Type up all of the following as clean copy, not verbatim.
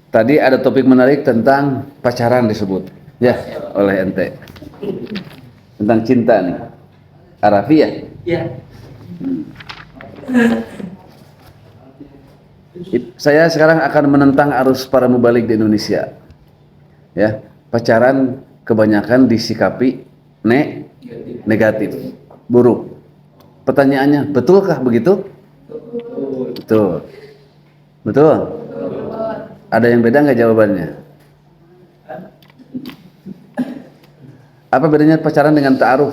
Tadi ada topik menarik tentang pacaran disebut, ya, oleh ente. Tentang cinta nih. Arafiyah. Ya. Saya sekarang akan menentang arus para mubalik di Indonesia. Ya, pacaran kebanyakan disikapi negatif, buruk. Pertanyaannya, betulkah begitu? Betul. Betul. Ada yang beda nggak jawabannya? Apa bedanya pacaran dengan ta'aruf?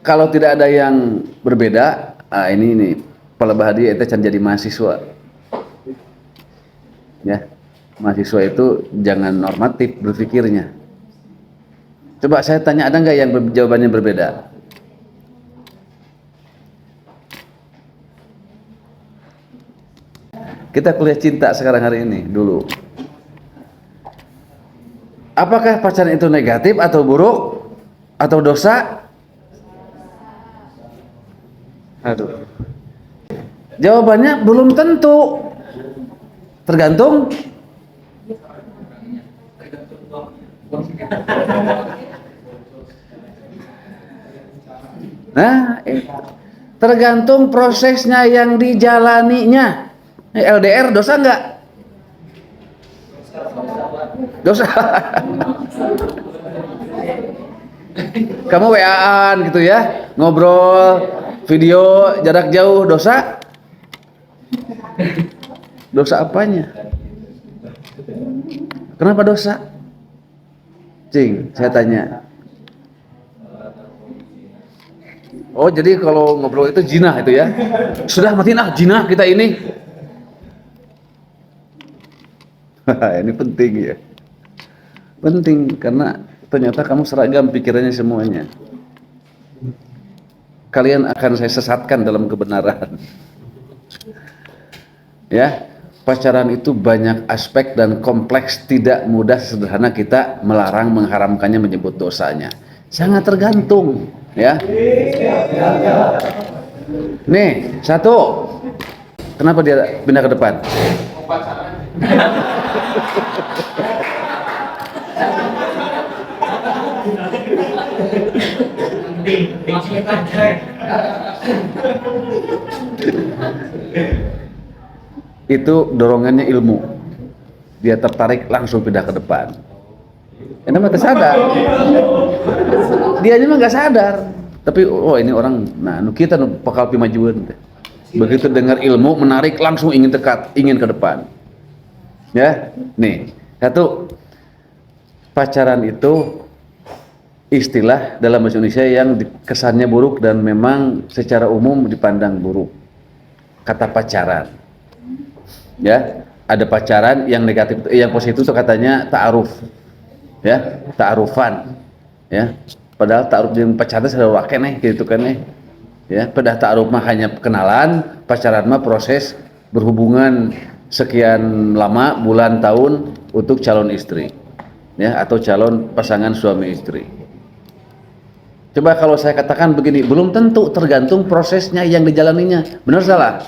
Kalau tidak ada yang berbeda, ini Pala Bahadi itu can jadi mahasiswa. Ya, mahasiswa itu jangan normatif berpikirnya. Coba saya tanya, ada nggak yang jawabannya berbeda? Kita kuliah cinta sekarang hari ini dulu. Apakah pacaran itu negatif atau buruk atau dosa? Aduh. Jawabannya belum tentu. Tergantung. Nah, tergantung prosesnya yang dijalaninya. LDR dosa nggak? Dosa. Kamu WA-an gitu ya, ngobrol, video jarak jauh, dosa? Dosa apanya? Kenapa dosa? Cing, saya tanya. Oh, jadi kalau ngobrol itu jinah itu ya? Sudah matiin jinah kita ini. Ini penting ya. Penting karena ternyata kamu seragam pikirannya semuanya. Kalian akan saya sesatkan dalam kebenaran. Ya, pacaran itu banyak aspek dan kompleks, tidak mudah sederhana kita melarang, mengharamkannya, menyebut dosanya. Sangat tergantung, ya. Nih, satu. Kenapa dia pindah ke depan? Itu dorongannya ilmu, dia tertarik langsung pindah ke depan. Ini mah sadar, dia mah nggak sadar, tapi oh ini orang, nah kita bakal pimajuan. Begitu dengar ilmu menarik langsung ingin dekat, ingin ke depan. Ya, nih satu, pacaran itu istilah dalam bahasa Indonesia yang kesannya buruk dan memang secara umum dipandang buruk. Kata pacaran. Ya, ada pacaran yang negatif, yang positif itu katanya ta'aruf. Ya, ta'arufan. Ya, padahal ta'aruf yang pacaran sudah wakil nih gitu kan nih. Ya, padahal ta'aruf mah hanya kenalan, pacaran mah proses berhubungan sekian lama, bulan, tahun untuk calon istri. Ya, atau calon pasangan suami istri. Coba kalau saya katakan begini, belum tentu, tergantung prosesnya yang dijalaninya. Benar salah?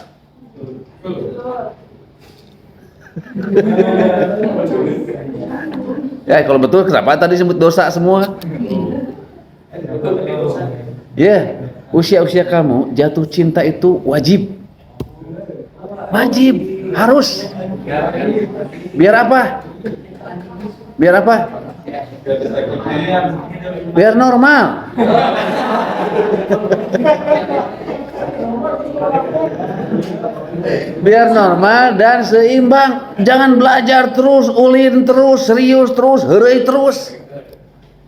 Ya, kalau betul kenapa tadi sebut dosa semua? Ya, usia-usia kamu jatuh cinta itu wajib. Wajib, harus. Biar apa? Biar apa? Biar normal. Biar normal dan seimbang. Jangan belajar terus, ulin terus, serius terus, heureuy terus.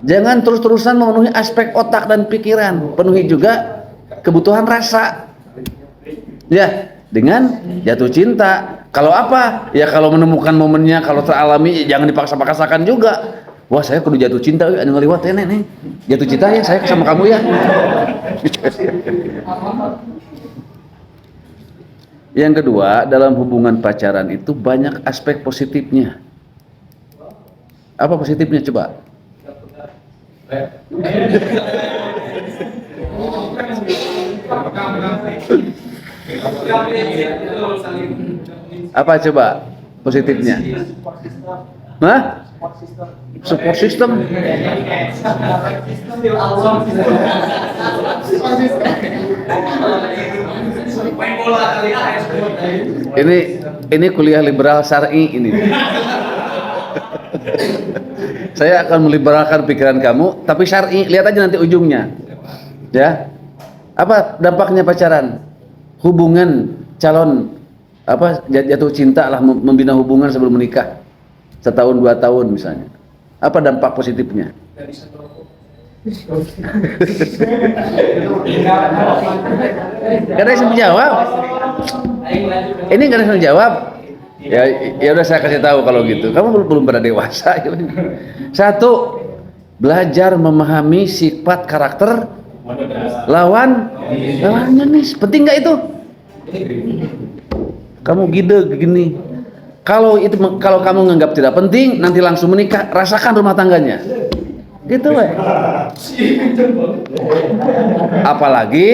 Jangan terus-terusan memenuhi aspek otak dan pikiran. Penuhi juga kebutuhan rasa. Ya, dengan jatuh cinta. Kalau apa? Ya kalau menemukan momennya, kalau teralami, ya jangan dipaksa-paksakan juga. Wah, saya kudu jatuh cinta, anu ngaliwat nih. Jatuh cinta ya, saya sama kamu ya. Yang kedua, dalam hubungan pacaran itu banyak aspek positifnya. Apa positifnya coba? Apa coba positifnya? Hah? Support system. Ini kuliah liberal syar'i ini. Saya akan meliberalkan pikiran kamu, tapi syar'i. Lihat aja nanti ujungnya. Ya. Apa dampaknya pacaran? Hubungan calon jatuh cinta lah, membina hubungan sebelum menikah. Setahun 2 tahun misalnya. Apa dampak positifnya? Gak ada yang menjawab. Ini gak ada yang menjawab. Ya udah saya kasih tahu kalau gitu. Kamu belum pada dewasa. Satu, belajar memahami sifat karakter lawannya nih. Penting nggak itu? Kamu gide gini. Kalau kamu nganggap tidak penting, nanti langsung menikah, rasakan rumah tangganya. Gitu weh. Apalagi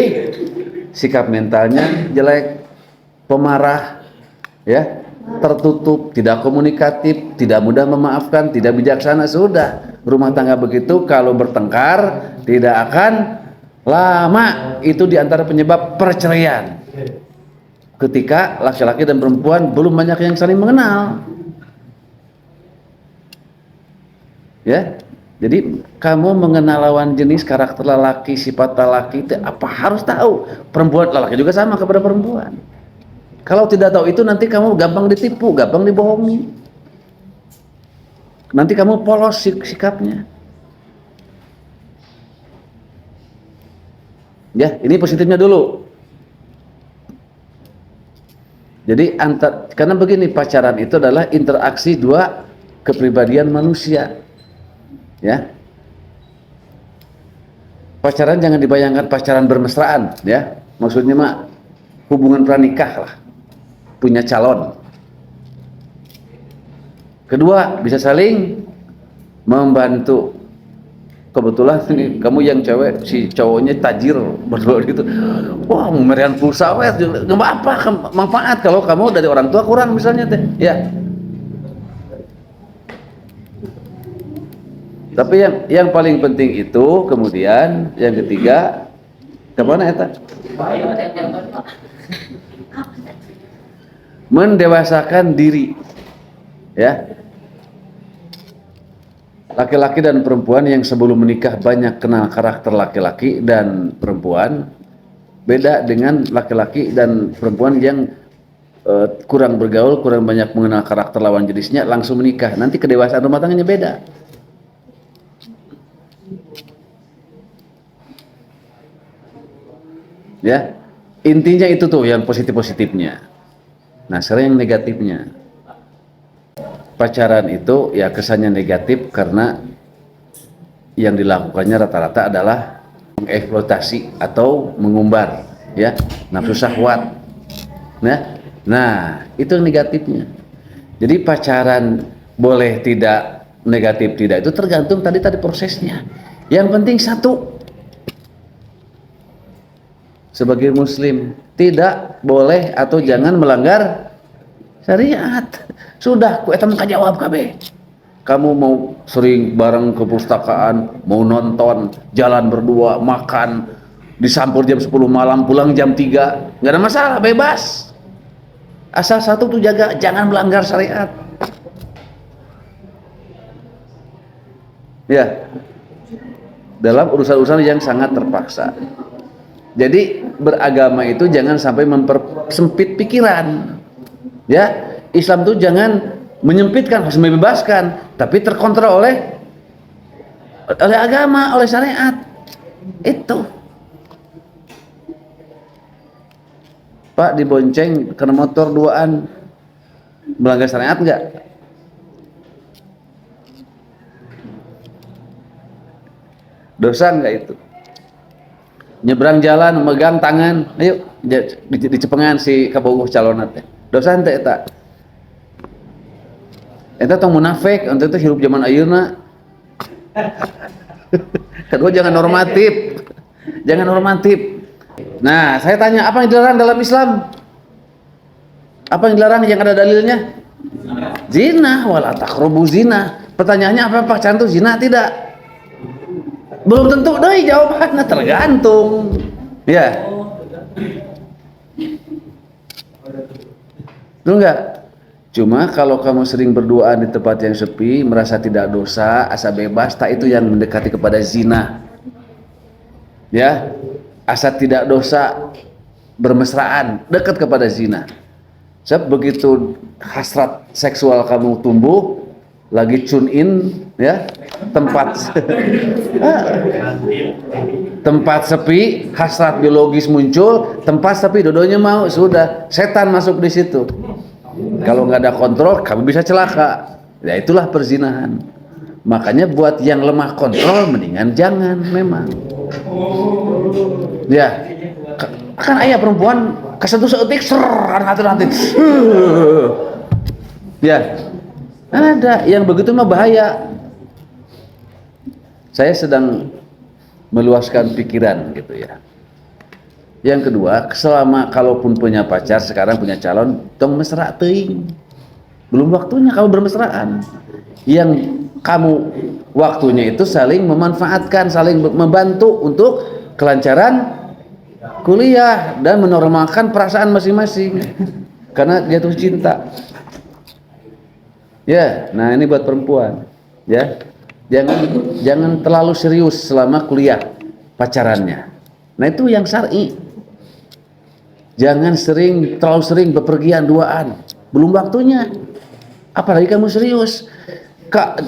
sikap mentalnya jelek, pemarah, ya, tertutup, tidak komunikatif, tidak mudah memaafkan, tidak bijaksana, sudah. Rumah tangga begitu kalau bertengkar tidak akan lama. Itu diantara penyebab perceraian. Ketika laki-laki dan perempuan belum banyak yang saling mengenal. Ya. Jadi kamu mengenal lawan jenis, karakter lelaki, sifat lelaki itu apa harus tahu. Perempuan, lelaki juga sama kepada perempuan. Kalau tidak tahu itu nanti kamu gampang ditipu, gampang dibohongi. Nanti kamu polos sikapnya. Ya, ini positifnya dulu. Jadi karena begini, pacaran itu adalah interaksi dua kepribadian manusia. Ya. Pacaran jangan dibayangkan pacaran bermesraan, ya. Maksudnya mah hubungan pranikah lah. Punya calon. Kedua, bisa saling membantu. Kebetulan nih, kamu yang cewek, si cowoknya tajir berdua gitu. Wah, memberikan pulsa weh, nggak apa manfaat kalau kamu dari orang tua kurang misalnya teh. Ya. Tapi yang paling penting itu kemudian yang ketiga kemana eta? Mendewasakan diri, ya. Laki-laki dan perempuan yang sebelum menikah banyak kenal karakter laki-laki dan perempuan, beda dengan laki-laki dan perempuan yang kurang bergaul, kurang banyak mengenal karakter lawan jenisnya, langsung menikah. Nanti kedewasaan rumah tangganya beda. Ya, intinya itu tuh yang positif-positifnya. Nah, sekarang yang negatifnya. Pacaran itu ya kesannya negatif karena yang dilakukannya rata-rata adalah mengeksploitasi atau mengumbar, ya, nafsu syahwat. Nah, itu yang negatifnya. Jadi pacaran boleh tidak, negatif tidak, itu tergantung tadi prosesnya. Yang penting satu, sebagai muslim tidak boleh atau jangan melanggar syariat. Sudah, ku eta mah kajawab kabeh. Kamu mau sering bareng ke perpustakaan, mau nonton, jalan berdua, makan, disampur jam 10 malam, pulang jam 3, nggak ada masalah, bebas. Asal satu tuh jaga, jangan melanggar syariat. Ya, dalam urusan-urusan yang sangat terpaksa. Jadi beragama itu jangan sampai mempersempit pikiran. Ya, Islam itu jangan menyempitkan, harus membebaskan, tapi terkontrol oleh agama, oleh syariat. Itu. Pak dibonceng kena motor duaan, melanggar syariat enggak? Dosa enggak itu? Nyebrang jalan, megang tangan, ayo di cepengan si kabogoh calonat teh. Dosa henteu eta. Eta tong munafik, ente teh hirup zaman ayeuna. Kedua jangan normatif. Jangan normatif. Nah, saya tanya apa yang dilarang dalam Islam? Apa yang dilarang yang ada dalilnya? Zina, wala taqrabu zina. Pertanyaannya apa pacaran itu zina tidak? Belum tentu deh jawabannya, tergantung. Ya. Betul enggak? Cuma kalau kamu sering berduaan di tempat yang sepi, merasa tidak dosa, asa bebas, tak itu yang mendekati kepada zina. Ya, asa tidak dosa, bermesraan, dekat kepada zina. Sebab begitu hasrat seksual kamu tumbuh, lagi tune in, ya, tempat sepi, hasrat biologis muncul, tempat sepi, dodonya mau, sudah, setan masuk di situ. Kalau nggak ada kontrol, kamu bisa celaka. Ya itulah perzinahan. Makanya buat yang lemah kontrol, mendingan jangan memang. Ya, kan ayah perempuan kesentuh seetik, hati-hati. Ya, ada yang begitu mah bahaya. Saya sedang meluaskan pikiran gitu ya. Yang kedua, selama kalaupun punya pacar, sekarang punya calon, tong mesra teuing. Belum waktunya kamu bermesraan. Yang kamu waktunya itu saling memanfaatkan, saling membantu untuk kelancaran kuliah dan menormalkan perasaan masing-masing. Karena jatuh cinta. Ya, nah ini buat perempuan. Ya, jangan terlalu serius selama kuliah pacarannya. Nah itu yang syar'i. Jangan terlalu sering bepergian duaan, belum waktunya. Apalagi kamu serius.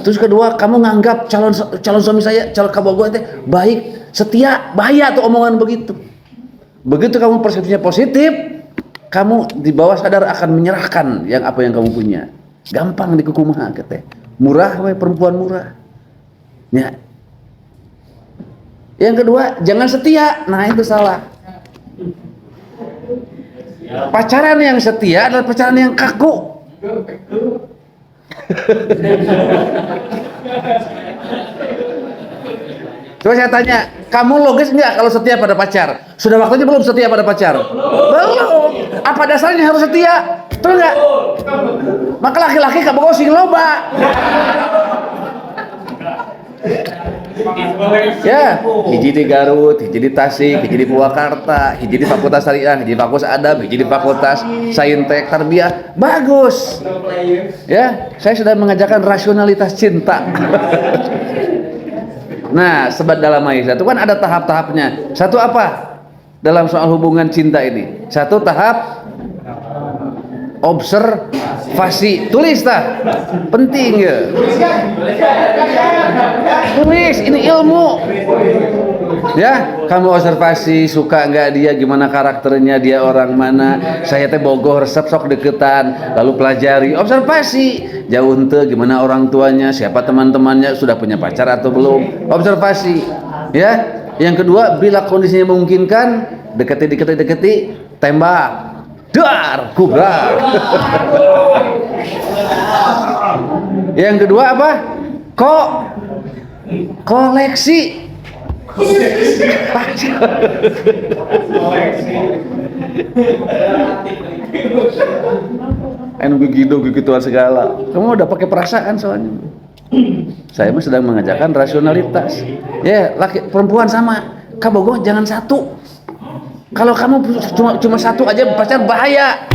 Terus kedua, kamu nganggap calon suami saya, calon kabogoh itu baik, setia, bahaya tuh omongan begitu. Begitu kamu persepsinya positif, kamu di bawah sadar akan menyerahkan apa yang kamu punya. Gampang dikukumaha katanya. Murah, perempuan murah. Ya. Yang kedua, jangan setia. Nah itu salah. Pacaran yang setia adalah pacaran yang kaku. Coba saya tanya, kamu logis nggak kalau setia pada pacar? Sudah waktunya belum setia pada pacar? Belum. Apa dasarnya harus setia? Betul nggak? Maka laki-laki kamu sing loba. Ya, hiji di Garut, hiji di Tasik, hiji di Purwakarta, hiji di Fakultas Syariah, hiji di Fakultas Adab, hiji di Fakultas Saintek Tarbiyah. Bagus. Ya, saya sudah mengajarkan rasionalitas cinta. Nah, sebab dalam Maisha itu kan ada tahap-tahapnya. Satu apa? Dalam soal hubungan cinta ini. Satu tahap observasi. Tulis tah. Penting ya. Tulis, ini ilmu. Ya, kamu observasi, suka nggak dia, gimana karakternya, dia orang mana, saya teh bogoh resep sok deketan, lalu pelajari, observasi, jauh ente, gimana orang tuanya, siapa teman-temannya, sudah punya pacar atau belum, observasi. Ya, yang kedua, bila kondisinya memungkinkan, deketi, tembak. Dar, kubrak. Yang kedua apa? Koleksi. Anu gigituan segala. Kamu udah pakai perasaan soalnya. Saya mah sedang mengajarkan rasionalitas. Ya, laki perempuan sama. Kabogoh jangan satu. Kalau kamu cuma satu aja pacar bahaya.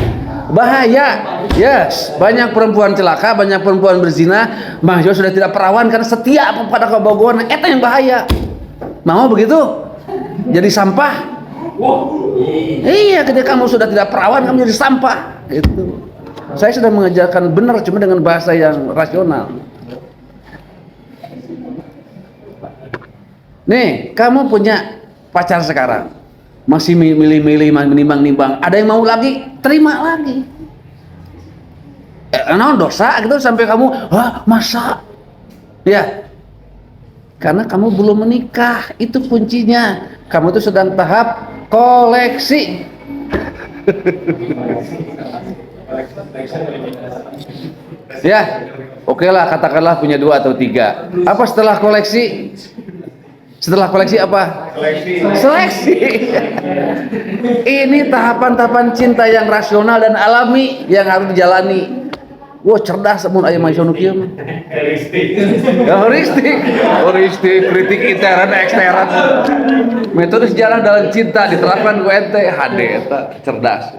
Yes, banyak perempuan celaka, banyak perempuan berzina, mahasiswa sudah tidak perawan karena setia pada kabogohan. Eta yang bahaya. Mau begitu? Jadi sampah. Iya, ketika kamu sudah tidak perawan, kamu jadi sampah. Gitu. Saya sudah mengajarkan benar, cuma dengan bahasa yang rasional. Nih, kamu punya pacar sekarang. Masih milih-milih, menimbang-nimbang, ada yang mau lagi, terima lagi. Nah, dosa gitu sampai kamu, masa? Ya, karena kamu belum menikah, itu kuncinya. Kamu tuh sedang tahap koleksi. Ya, oke lah, katakanlah punya 2 atau 3. Apa setelah koleksi? Setelah koleksi apa? Seleksi. Ini tahapan-tahapan cinta yang rasional dan alami yang harus dijalani. Wah, cerdas mun aya mah sono kieu mah. Heuristik, kritik intern ekstern. Metode sejarah dalam cinta diterapkan ku ente HD eta cerdas.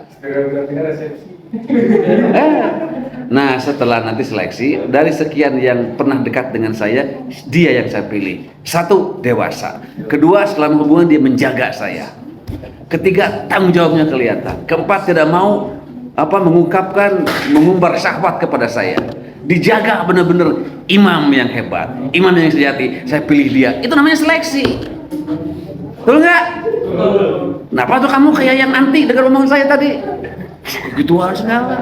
Nah, setelah nanti seleksi dari sekian yang pernah dekat dengan saya, dia yang saya pilih. Satu, dewasa. Kedua, selama hubungan dia menjaga saya. Ketiga, tanggung jawabnya kelihatan. Keempat, tidak mau mengumbar syahwat kepada saya. Dijaga benar-benar imam yang hebat, imam yang sejati. Saya pilih dia. Itu namanya seleksi. Betul nggak? Kenapa tuh kamu kayak yang anti dengan omongan saya tadi? Gituan segala.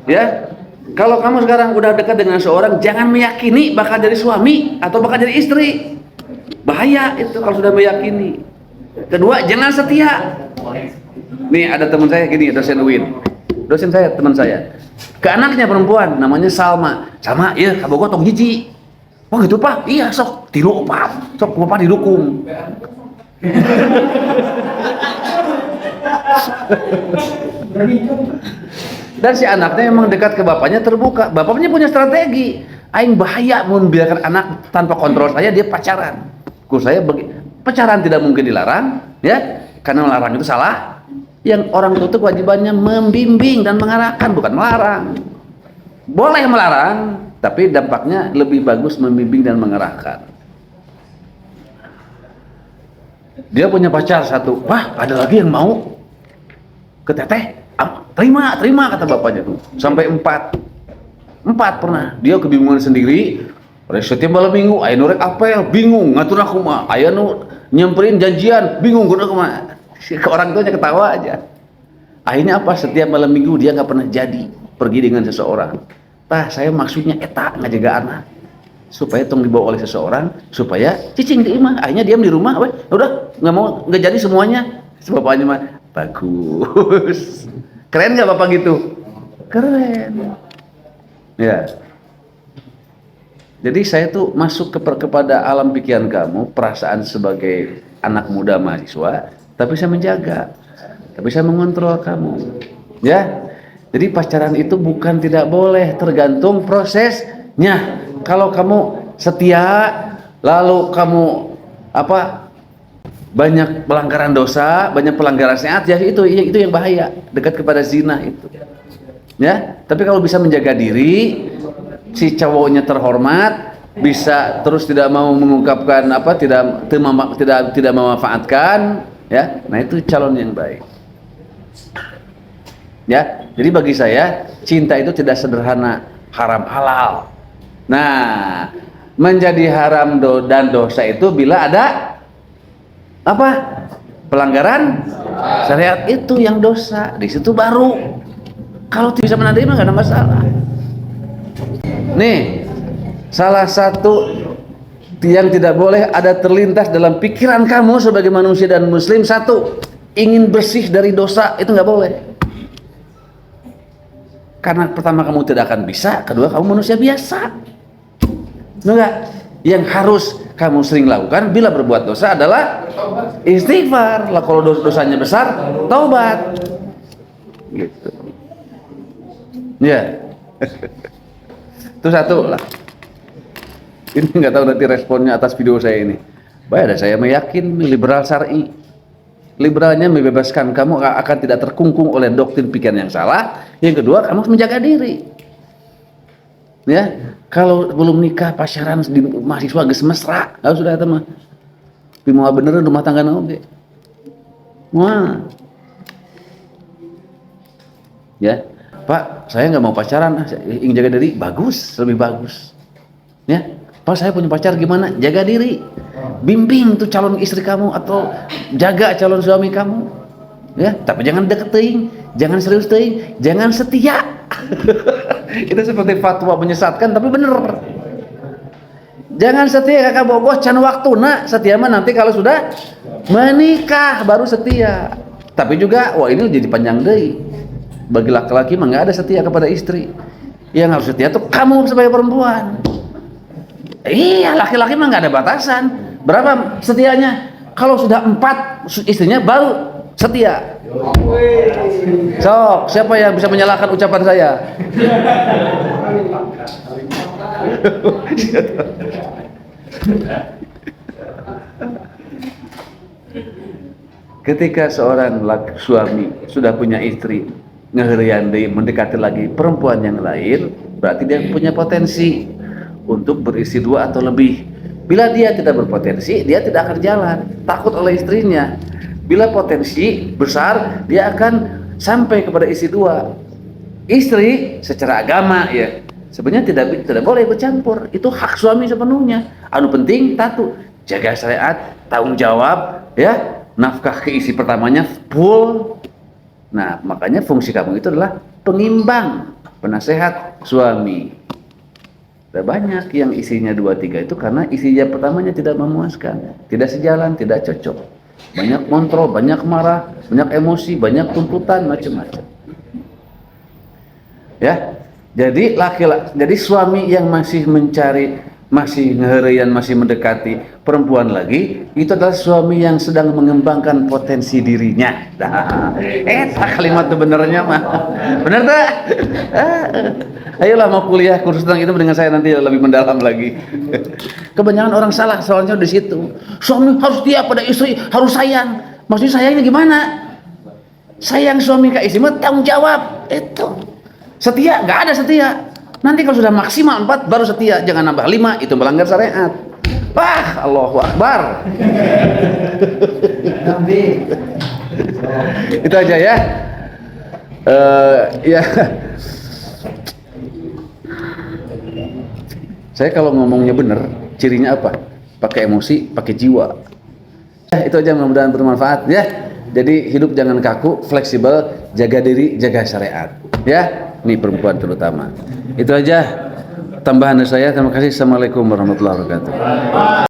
Ya, kalau kamu sekarang udah dekat dengan seorang, jangan meyakini bakal jadi suami atau bakal jadi istri. Bahaya itu kalau sudah meyakini. Kedua, jangan setia. Nih ada teman saya gini, dosen UIN. Dosen saya, teman saya. Ke anaknya perempuan, namanya Salma. Sama, iya, kabogoh tong hiji. Oh gitu Pak? Iya, sok tilu Pak. Sok Bapak didukung. Dan si anaknya memang dekat ke bapaknya, terbuka. Bapaknya punya strategi. Aing bahaya mun biarkan anak tanpa kontrol saya dia pacaran. Saya pacaran tidak mungkin dilarang, ya, karena melarang itu salah. Yang orang tua itu kewajibannya membimbing dan mengarahkan, bukan melarang. Boleh melarang, tapi dampaknya lebih bagus membimbing dan mengarahkan. Dia punya pacar satu, wah ada lagi yang mau ke teteh, terima kata bapaknya tuh, sampai empat pernah. Dia kebingungan sendiri. Setiap malam minggu, aya nu rek apel, bingung ngatur aku mah, aya nu nyamperin janjian, bingung kudu kumaha. Si orang tuanya ketawa aja. Akhirnya apa? Setiap malam minggu dia nggak pernah jadi pergi dengan seseorang. Tah, saya maksudnya eta ngajaga anak supaya tong dibawa oleh seseorang supaya cicing di imah. Akhirnya diam di rumah, udah nggak jadi semuanya. Bapaknya mah bagus. Keren nggak bapak gitu? Keren. Ya. Jadi saya tuh masuk kepada alam pikiran kamu, perasaan sebagai anak muda mahasiswa, tapi saya menjaga, tapi saya mengontrol kamu, ya. Jadi pacaran itu bukan tidak boleh, tergantung prosesnya. Kalau kamu setia, lalu kamu banyak pelanggaran dosa, banyak pelanggaran syariat, ya itu yang bahaya, dekat kepada zina itu, ya. Tapi kalau bisa menjaga diri, si cowoknya terhormat, bisa terus tidak mau mengungkapkan tidak memanfaatkan, ya. Nah, itu calon yang baik. Ya, jadi bagi saya cinta itu tidak sederhana haram halal. Nah, menjadi haram dan dosa itu bila ada pelanggaran syariat, itu yang dosa. Di situ baru. Kalau bisa menerima nggak ada masalah. Nih, salah satu yang tidak boleh ada terlintas dalam pikiran kamu sebagai manusia dan muslim, satu, ingin bersih dari dosa, itu nggak boleh. Karena pertama kamu tidak akan bisa, kedua kamu manusia biasa. Enggak. Yang harus kamu sering lakukan bila berbuat dosa adalah istighfar. Lah kalau dosanya besar, taubat. Gitu. Ya. Itu satu lah. Ini nggak tahu nanti responnya atas video saya ini. Baik, ada saya meyakini liberal syar'i. Liberalnya membebaskan kamu akan tidak terkungkung oleh doktrin pikiran yang salah. Yang kedua, kamu harus menjaga diri. Ya, kalau belum nikah pacaran di mahasiswa geus mesra, harus sudah eta mah. Tapi mau beneran rumah tangga oge. Wah. Ya. Pak, saya nggak mau pacaran, ingin jaga diri, bagus, lebih bagus. Ya, Pak, saya punya pacar gimana? Jaga diri, bimbing tuh calon istri kamu atau jaga calon suami kamu. Ya, tapi jangan deketin, jangan serius teuing, jangan setia. Itu seperti fatwa menyesatkan, tapi bener. Jangan setia kakak bogoh can waktuna, setia mah nanti kalau sudah menikah baru setia. Tapi juga, wah ini jadi panjang deui. Bagi laki-laki mah nggak ada setia kepada istri. Yang harus setia tuh kamu sebagai perempuan. Iya, laki-laki mah nggak ada batasan. Berapa setianya? Kalau sudah 4 istrinya baru setia. Sok, siapa yang bisa menyalahkan ucapan saya? Ketika seorang suami sudah punya istri, ngeherian deui mendekati lagi perempuan yang lain, berarti dia punya potensi untuk beristri 2 atau lebih. Bila dia tidak berpotensi, dia tidak akan jalan, takut oleh istrinya. Bila potensi besar, dia akan sampai kepada istri 2. Istri secara agama ya, sebenarnya tidak boleh bercampur. Itu hak suami sepenuhnya. Anu penting tatu, jaga syariat, tanggung jawab ya, nafkah ke istri pertamanya full. Nah, makanya fungsi kamu itu adalah pengimbang, penasehat suami. Ada banyak yang isinya 2-3 itu karena isinya pertamanya tidak memuaskan, tidak sejalan, tidak cocok. Banyak kontrol, banyak marah, banyak emosi, banyak tuntutan, macam-macam. Ya, jadi jadi suami yang masih mencari, masih ngeherian, masih mendekati perempuan lagi, itu adalah suami yang sedang mengembangkan potensi dirinya. Nah, kalimat itu benernya mah, bener tak? Ayolah mau kuliah kursus tentang itu dengan saya nanti lebih mendalam lagi. Kebanyakan orang salah soalnya di situ. Suami harus setia pada istri, harus sayang. Maksudnya sayangnya gimana? Sayang suami ke istri mah tanggung jawab. Itu setia, nggak ada setia. Nanti kalau sudah maksimal 4 baru setia, jangan nambah 5, itu melanggar syariat. Wah, Allahu Akbar. Itu aja ya. Ya. Saya kalau ngomongnya bener, cirinya apa? Pakai emosi, pakai jiwa. Ya, itu aja, mudah-mudahan bermanfaat ya. Jadi hidup jangan kaku, fleksibel, jaga diri, jaga syariat. Ya, ini perempuan terutama. Itu aja tambahan dari saya. Terima kasih. Assalamualaikum warahmatullahi wabarakatuh.